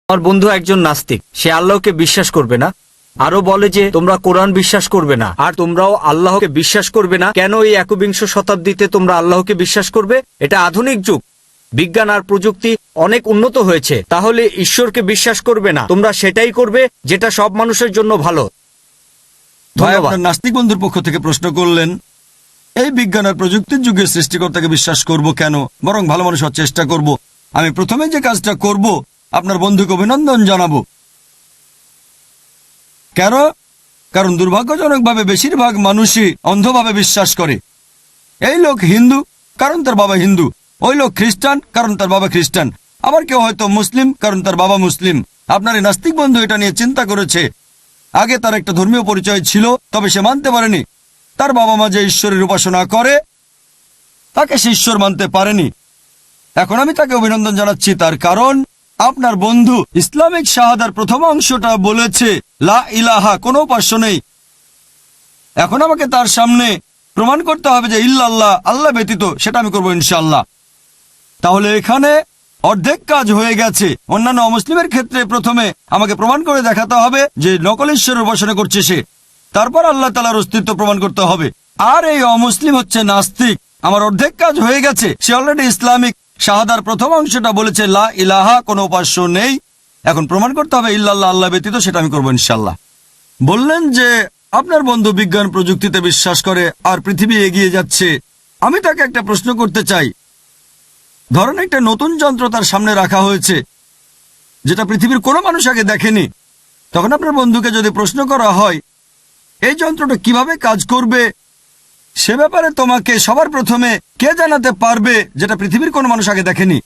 আমার বন্ধু একজন নাস্তিক, সে আল্লাহকে বিশ্বাস করবে না, আরো বলে যে তোমরা কোরআন বিশ্বাস করবে না আর তোমরাও আল্লাহকে বিশ্বাস করবে না। কেন এই একবিংশ শতাব্দীতে তোমরা আল্লাহকে বিশ্বাস করবে? এটা আধুনিক যুগ, বিজ্ঞান আর প্রযুক্তি অনেক উন্নত হয়েছে, তাহলে ঈশ্বরকে বিশ্বাস করবে না, তোমরা সেটাই করবে যেটা সব মানুষের জন্য ভালো। ধন্যবাদ। নাস্তিক বন্ধুর পক্ষ থেকে প্রশ্ন করলেন, এই বিজ্ঞান আর প্রযুক্তির যুগে সৃষ্টিকর্তাকে বিশ্বাস করব কেন, বরং ভালো মানুষ হওয়ার চেষ্টা করব। আমি প্রথমে যে কাজটা করব, আপনার বন্ধুকে অভিনন্দন জানাবো। কেন? কারণ দুর্ভাগ্যজনকভাবে বেশিরভাগ মানুষই অন্ধভাবে বিশ্বাস করে। এই লোক হিন্দু কারণ তার বাবা হিন্দু, ওই লোক খ্রিস্টান কারণ তার বাবা খ্রিস্টান, আবার কেউ হয়তো মুসলিম কারণ তার বাবা মুসলিম। আপনার এই নাস্তিক বন্ধু এটা নিয়ে চিন্তা করেছে। আগে তার একটা ধর্মীয় পরিচয় ছিল, তবে সে মানতে পারেনি তার বাবা মা যে ঈশ্বরের উপাসনা করে তাকে সে ঈশ্বর মানতে পারেনি। এখন আমি তাকে অভিনন্দন জানাচ্ছি, তার কারণ আপনার বন্ধু ইসলামিক শাহাদার প্রথম অংশটা বলেছে লা ইলাহা, কোনো উপাস্য নেই। এখন আমাকে তার সামনে প্রমাণ করতে হবে যে ইল্লাল্লাহ, আল্লাহ ব্যতীত, সেটা আমি করবো ইনশাআল্লাহ। তাহলে এখানে অর্ধেক কাজ হয়ে গেছে। অন্যান্য অমুসলিমের ক্ষেত্রে প্রথমে আমাকে প্রমাণ করে দেখাতে হবে যে নকল ঈশ্বরের উপাসনা করছে সে, তারপর আল্লাহ তাআলার অস্তিত্ব প্রমাণ করতে হবে। আর এই অমুসলিম হচ্ছে নাস্তিক। আমার অর্ধেক কাজ হয়ে গেছে, সে অলরেডি ইসলামিক শাহাদার প্রথম অংশটা বলেছে লা ইলাহা, কোনো উপাস্য নেই। এখন প্রমাণ করতে হবে ইল্লাল্লাহ, আল্লাহ ব্যতীত, সেটা আমি করবো ইনশাআল্লাহ। বললেন যে আপনার বন্ধু বিজ্ঞান প্রযুক্তিতে বিশ্বাস করে আর পৃথিবী এগিয়ে যাচ্ছে। আমি তাকে একটা প্রশ্ন করতে চাই। ধরেন একটা নতুন যন্ত্র তার সামনে রাখা হয়েছে যেটা পৃথিবীর কোনো মানুষ আগে দেখেনি। তখন আপনার বন্ধুকে যদি প্রশ্ন করা হয় এই যন্ত্রটা কিভাবে কাজ করবে, সে ব্যাপারে তোমাকে সবার প্রথমে কে জানাতে পারবে যেটা পৃথিবীর কোনো মানুষ আগে দেখেনি?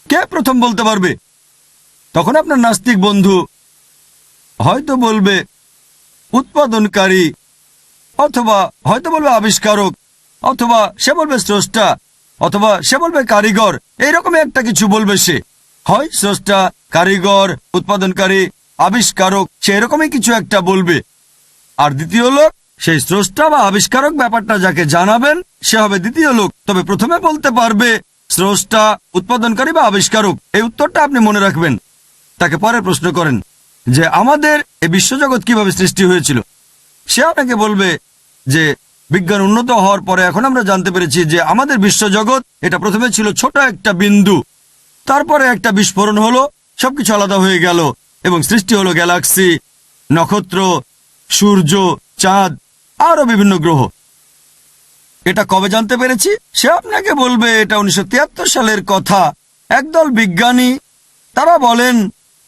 কে প্রথম বলতে পারবে? তখন আপনার নাস্তিক বন্ধু হয়তো বলবে উৎপাদনকারী, অথবা হয়তো বলবে আবিষ্কারক, অথবা সে বলবে স্রষ্টা, অথবা সে বলবে কারিগর। এইরকমই একটা কিছু বলবে সে, হয় স্রষ্টা, কারিগর, উৎপাদনকারী, আবিষ্কারক, সে এরকমই কিছু একটা বলবে। আর দ্বিতীয় লোক, সেই স্রষ্টা বা আবিষ্কারক ব্যাপারটা যাকে জানাবেন সে হবে দ্বিতীয় লোক। তবে প্রথমে বলতে পারবে স্রষ্টা, উৎপাদনকারী বা আবিষ্কারক। এই উত্তরটা আপনি মনে রাখবেন। তাকে পরে প্রশ্ন করেন যে আমাদের এই বিশ্বজগৎ কিভাবে সৃষ্টি হয়েছিল। সে আপনাকে বলবে যে বিজ্ঞান উন্নত হওয়ার পরে এখন আমরা জানতে পেরেছি যে আমাদের বিশ্বজগৎ এটা প্রথমে ছিল ছোট একটা বিন্দু, তারপরে একটা বিস্ফোরণ হলো, সবকিছু আলাদা হয়ে গেল এবং সৃষ্টি হলো গ্যালাক্সি, নক্ষত্র, সূর্য, চাঁদ, আরো বিভিন্ন গ্রহ। এটা কবে জানতে পেরেছি? সে আপনাকে বলবে এটা 1973 সালের কথা। একদল বিজ্ঞানী তারা বলেন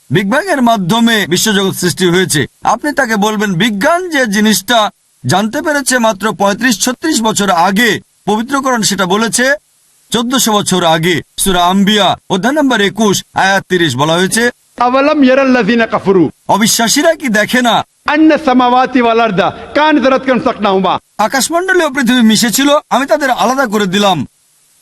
বিগ ব্যাং এর মাধ্যমে বিশ্বজগৎ সৃষ্টি হয়েছে। আপনি তাকে বলবেন বিজ্ঞান যে জিনিসটা জানতে পেরেছে মাত্র 35-36 বছর আগে, পবিত্র কোরআন সেটা বলেছে 1400 বছর আগে। সূরা আম্বিয়া অধ্যায় নম্বর 21 আয়াত 30 বলা হয়েছে, আওয়ালাম ইয়ারাল্লাযিনা কাফারু, অবিশ্বাসীরা কি দেখে না আন্না সামাওয়াতি ওয়াল আরদা কানাত রাতকান সাকনাহুমা, আকাশমণ্ডলী ও পৃথিবী মিশেছিল, আমি তাদের আলাদা করে দিলাম।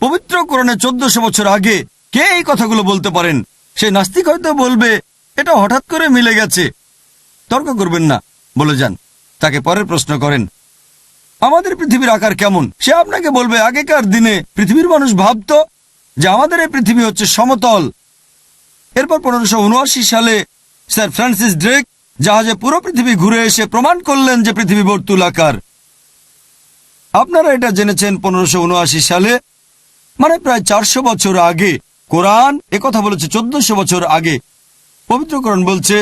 পবিত্র কোরআনে 1400 বছর আগে। কে এই কথাগুলো বলতে পারেন? সেই নাস্তিক হয়তো বলবে এটা হঠাৎ করে মিলে গেছে। তর্ক করবেন না, বলে যান। তাকে পরের প্রশ্ন করেন আমাদের পৃথিবীর আকার কেমন। সে আপনাকে বলবে আগেকার দিনে পৃথিবীর মানুষ ভাবত যে আমাদের এই পৃথিবী হচ্ছে সমতল। এরপর 1579 সালে স্যার ফ্রান্সিস ড্রেক জাহাজে পুরো পৃথিবী ঘুরে এসে প্রমাণ করলেন যে পৃথিবী বর্তুলাকার। আপনারা এটা জেনেছেন 1579 সালে, মানে প্রায় 400 বছর আগে। কোরআন একথা বলেছে 1400 বছর আগে। পবিত্র কোরআন বলছে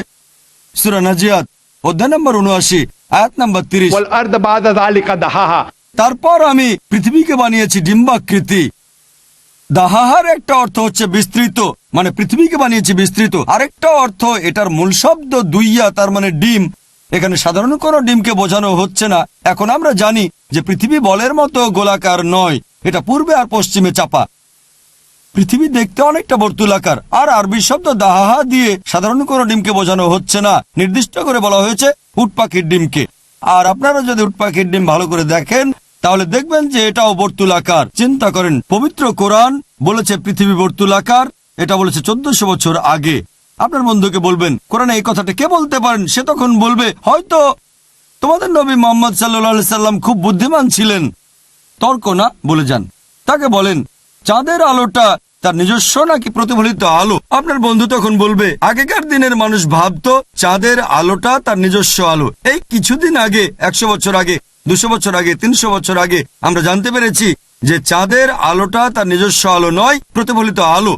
সূরা নাজিয়াত অধ্যায় নম্বর 79 আয়াত নম্বর 30, ওয়াল আরদা বাদা যালিকা দাহাহা, তারপর আমি পৃথিবীকে বানিয়েছি ডিম্বাকৃতি। দাহাহার একটা অর্থ হচ্ছে বিস্তৃত, মানে পৃথিবীকে বানিয়েছি বিস্তৃত। আরেকটা অর্থ এটার মূল শব্দ দুইয়া, তার মানে ডিম। এখানে সাধারণ কোনো ডিমকে বোঝানো হচ্ছে না। এখন আমরা জানি যে পৃথিবী বলের মতো গোলাকার নয়, এটা পূর্বে আর পশ্চিমে চাপা। পৃথিবী দেখতে অনেকটা বর্তুলাকার। আর আরবি শব্দ দাহাহা দিয়ে সাধারণ কোনো ডিমকে বোঝানো হচ্ছে না, নির্দিষ্ট করে বলা হয়েছে উট পাখির ডিমকে। আর আপনারা যদি উট পাখির ডিম ভালো করে দেখেন তাহলে দেখবেন যে এটাও বর্তুলাকার। চিন্তা করেন, পবিত্র কোরআন বলেছে পৃথিবী বর্তুলাকার, এটা বলেছে 1400 বছর আগে। আপনার বন্ধুকে বলবেন কোরআনে এই কথাটা কে বলতে পারেন? সে তখন বলবে হয়তো তোমাদের নবী মুহাম্মদ সাল্লাল্লাহু আলাইহি সাল্লাম খুব বুদ্ধিমান ছিলেন। তর্ক না, বলে যান। তাকে বলেন চাঁদের আলোটা তার নিজস্ব নাকি প্রতিফলিত আলো? আপনার বন্ধু তখন বলবে, আগেকার দিনের মানুষ ভাবতো চাঁদের আলোটা তার নিজস্ব আলো। এই কিছুদিন আগে, 100 বছর আগে, 200 বছর আগে, 300 বছর আগে আমরা জানতে পেরেছি যে চাঁদের আলোটা তার নিজস্ব আলো নয়, প্রতিফলিত আলো।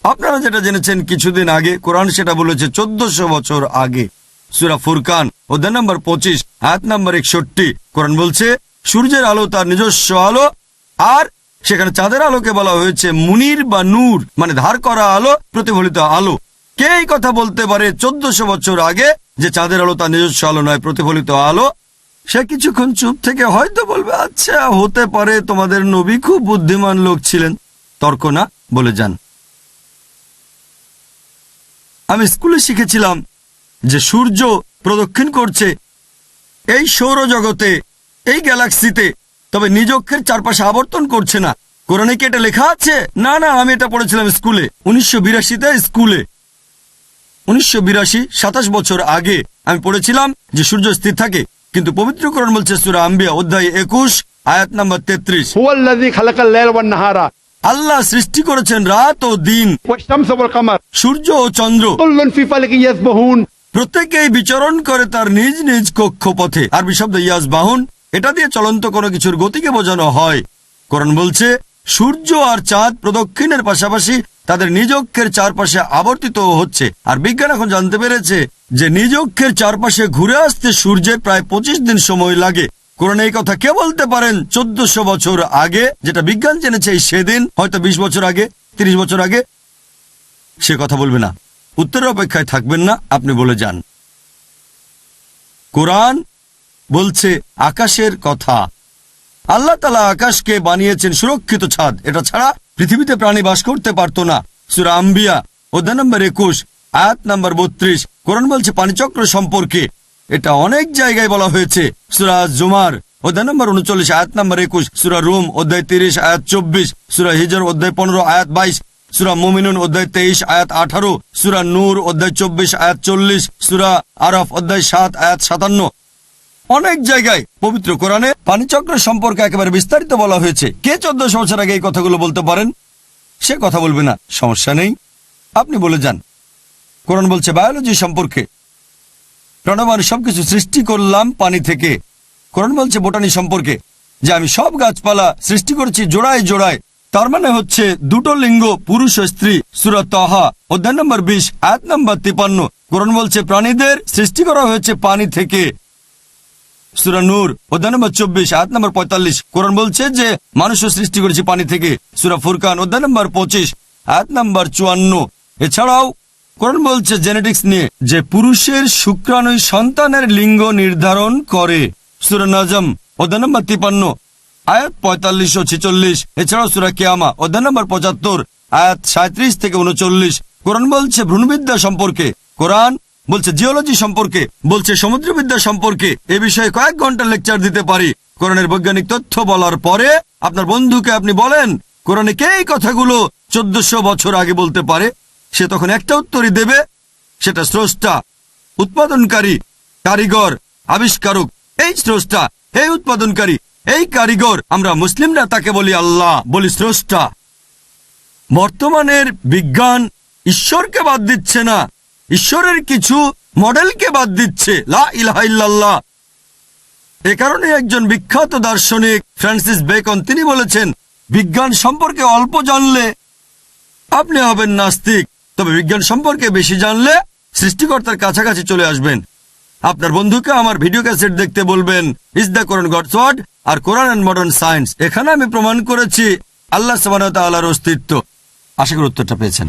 আপনারা যেটা জেনেছেন কিছুদিন আগে, কোরআন সেটা বলেছে 1400 বছর আগে। সূরা ফুরকান অধ্যায় নম্বর 25 আয়াত নম্বর 61 কোরআন বলছে সূর্যের আলো তার নিজস্ব আলো, আর সেখানে চাঁদের আলোকে বলা হয়েছে মুনির বা নূর, মানে ধার করা আলো, প্রতিফলিত আলো। কে এই কথা বলতে পারে 1400 বছর আগে যে চাঁদের আলো তার নিজস্ব আলো নয়, প্রতিফলিত আলো? সে কিছুক্ষণ চুপ থেকে হয়তো বলবে, আচ্ছা হতে পারে, তোমাদের নবী খুব বুদ্ধিমান লোক ছিলেন। তর্ক না, বলে যান। আমি স্কুলে শিখেছিলাম যে সূর্য প্রদক্ষিণ করছে এই সৌরজগতে, এই গ্যালাক্সিতে, তবে নিজ অক্ষের চারপাশে আবর্তন করছে না। কোরআনে কি এটা লেখা আছে? না, আমি এটা পড়েছিলাম স্কুলে 1982-তে। স্কুলে 1982, 27 বছর আগে আমি পড়েছিলাম যে সূর্য স্থির থাকে, কিন্তু পবিত্র কোরআন বলছে সূরা আম্বিয়া অধ্যায় 21 আয়াত নম্বর 33, هو الذي خلق الليل والنهار আল্লাহ সৃষ্টি করেছেন রাত ও দিন, والشمس والقمر সূর্য ও চন্দ্র, كل في فلك يسبحون। প্রত্যেকেই বিচরণ করে তার নিজ নিজ কক্ষপথে। আরবি শব্দ ইয়াসবাহুন, এটা দিয়ে চলন্ত কোনো কিছুর গতিকে বোঝানো হয়। কোরআন বলছে সূর্য আর চাঁদ প্রদক্ষিণের পাশাপাশি তাদের নিজ অক্ষের চারপাশে আবর্তিত হচ্ছে। আর বিজ্ঞান এখন জানতে পেরেছে যে নিজ অক্ষের চারপাশে ঘুরে আসতে সূর্যের প্রায় 25 দিন সময় লাগে। কোরআন এই কথা কে বলতে পারেন 1400 বছর আগে? যেটা বিজ্ঞান জেনেছে সেদিন, হয়তো 20 বছর আগে, 30 বছর আগে। সে কথা বলবে না, উত্তরের অপেক্ষায় থাকবেন না, আপনি বলে যান। কোরআন বলছে আকাশের কথা। আল্লাহ তাআলা আকাশকে বানিয়েছেন সুরক্ষিত ছাদ, এটা ছাড়া পৃথিবীতে প্রাণী বাস করতে পারত না। সূরা আম্বিয়া অধ্যায় নম্বর 21 আয়াত নম্বর 32 কোরআন বলছে পানিচক্র সম্পর্কে। এটা অনেক জায়গায় বলা হয়েছে। সূরা জুমার অধ্যায় নম্বর 39 আয়াত নম্বর 21, সূরা রুম অধ্যায় 30 আয়াত 24, সূরা হিজর অধ্যায় 15 আয়াত 22, সূরা মুমিনুন অধ্যায় 23 আয়াত 18, সূরা নূর অধ্যায় 24 আয়াত 40, সূরা আরাফ অধ্যায় 7 আয়াত 57। অনেক জায়গায় পবিত্র কোরআনে পানিচক্র সম্পর্কে একেবারে বিস্তারিত বলা হয়েছে। কে 1400 বছর আগে এই কথাগুলো বলতে পারেন? সে কথা বলবে না, সমস্যা নেই, আপনি বলে যান। কোরআন বলছে বায়োলজি সম্পর্কে, প্রাণবান সবকিছু সৃষ্টি করলাম পানি থেকে। কোরআন বলছে বোটানি সম্পর্কে, যে আমি সব গাছপালা সৃষ্টি করেছি জোড়ায় জোড়ায়, তার মানে হচ্ছে দুটো লিঙ্গ, পুরুষ ও স্ত্রী। সূরা তাহা অধ্যায় নম্বর 20 আয়াত নম্বর 53 কোরআন বলছে প্রাণীদের সৃষ্টি করা হয়েছে পানি থেকে। সূরা নূর অধ্যায় নম্বর 24 আয়াত নম্বর 45 কোরআন বলছে যে মানুষও সৃষ্টি করেছে পানি থেকে। সূরা ফুরকান অধ্যায় নম্বর 25 আয়াত নম্বর 54। এছাড়াও কোরআন বলছে জেনেটিক্স নিয়ে, যে পুরুষের শুক্রাণুই সন্তানের লিঙ্গ নির্ধারণ করে। সূরা নাজম অধ্যায় নম্বর 53 আয়াত 45 ও 46। এছাড়াও সূরা কিয়ামা অধ্যায় নম্বর 75 আয়াত 37 থেকে 39 কোরআন বলছে ভ্রূণবিদ্যা সম্পর্কে। কোরআন বলছে জিওলজি সম্পর্কে, বলছে সমুদ্রবিদ্যা সম্পর্কে। এ বিষয়ে কয়েক ঘন্টা লেকচার দিতে পারি। কোরআনের বৈজ্ঞানিক তথ্য বলার পরে আপনার বন্ধুকে আপনি বলেন কোরআনে কে এই কথাগুলো 1400 বছর আগে বলতে পারে, সে তখন একটা উত্তরই দেবে, সেটা স্রষ্টা, উৎপাদনকারী, কারিগর, আবিষ্কারক। এই স্রষ্টা, এই উৎপাদনকারী, এই কারিগর, আমরা মুসলিমরা তাকে বলি আল্লাহ, বলি স্রষ্টা। বর্তমানের বিজ্ঞান ঈশ্বরকে বাদ দিচ্ছে না, ঈশ্বরের কিছু মডেলকে বাদ দিচ্ছে। লা ইলাহা ইল্লাল্লাহ। এ কারণে একজন বিখ্যাত দার্শনিক ফ্রান্সিস বেকন তিনি বলেছেন, বিজ্ঞান সম্পর্কে অল্প জানলে আপনি হবেন নাস্তিক, তবে বিজ্ঞান সম্পর্কে বেশি জানলে সৃষ্টিকর্তার কাছাকাছি চলে আসবেন। আপনার বন্ধুকে আমার ভিডিও ক্যাসেট দেখতে বলবেন, is the Quran God's word আর কোরআন অ্যান্ড মডার্ন সায়েন্স। এখানে আমি প্রমাণ করেছি আল্লাহ সুবহানাহু ওয়া তাআলার অস্তিত্ব। আশা করি উত্তরটা পেয়েছেন।